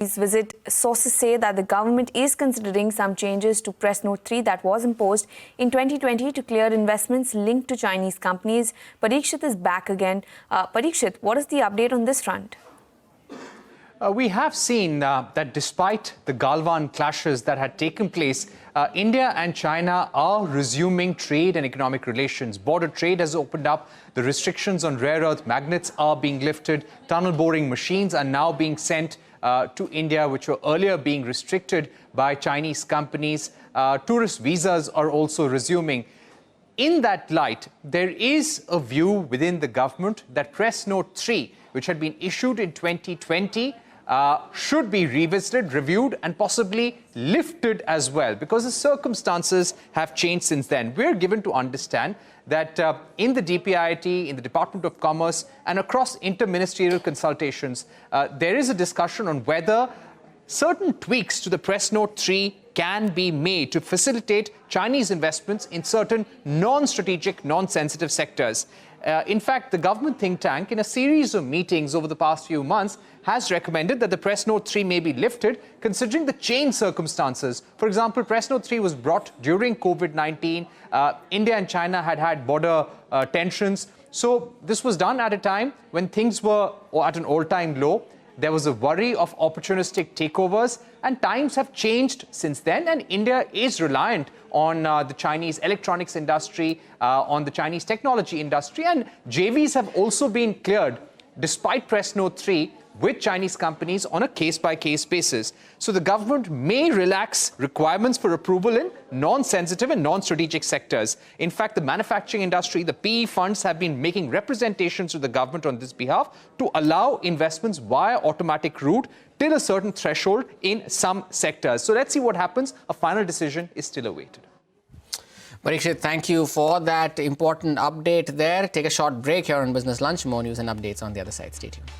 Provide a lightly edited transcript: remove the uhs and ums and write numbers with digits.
visit, sources say that the government is considering some changes to Press Note 3 that was imposed in 2020 to clear investments linked to Chinese companies. Parikshit is back again. Parikshit, what is the update on this front? We have seen that despite the Galwan clashes that had taken place, India and China are resuming trade and economic relations. Border trade has opened up. The restrictions on rare earth magnets are being lifted. Tunnel boring machines are now being sent to India, which were earlier being restricted by Chinese companies. Tourist visas are also resuming. In that light, there is a view within the government that Press Note 3, which had been issued in 2020, should be revisited, reviewed, and possibly lifted as well, because the circumstances have changed since then. We're given to understand that in the DPIIT, in the Department of Commerce, and across interministerial consultations, there is a discussion on whether certain tweaks to the Press Note 3 can be made to facilitate Chinese investments in certain non-strategic, non-sensitive sectors. In fact, the government think tank, in a series of meetings over the past few months, has recommended that the Press Note 3 may be lifted, considering the changed circumstances. For example, Press Note 3 was brought during COVID-19. India and China had border tensions. So this was done at a time when things were at an all-time low. There was a worry of opportunistic takeovers, and times have changed since then, and India is reliant on the Chinese electronics industry, on the Chinese technology industry, and JVs have also been cleared, despite Press Note 3, with Chinese companies on a case-by-case basis. So the government may relax requirements for approval in non-sensitive and non-strategic sectors. In fact, the manufacturing industry, the PE funds have been making representations to the government on this behalf to allow investments via automatic route till a certain threshold in some sectors. So let's see what happens. A final decision is still awaited. Parikshit, thank you for that important update there. Take a short break here on Business Lunch. More news and updates on the other side. Stay tuned.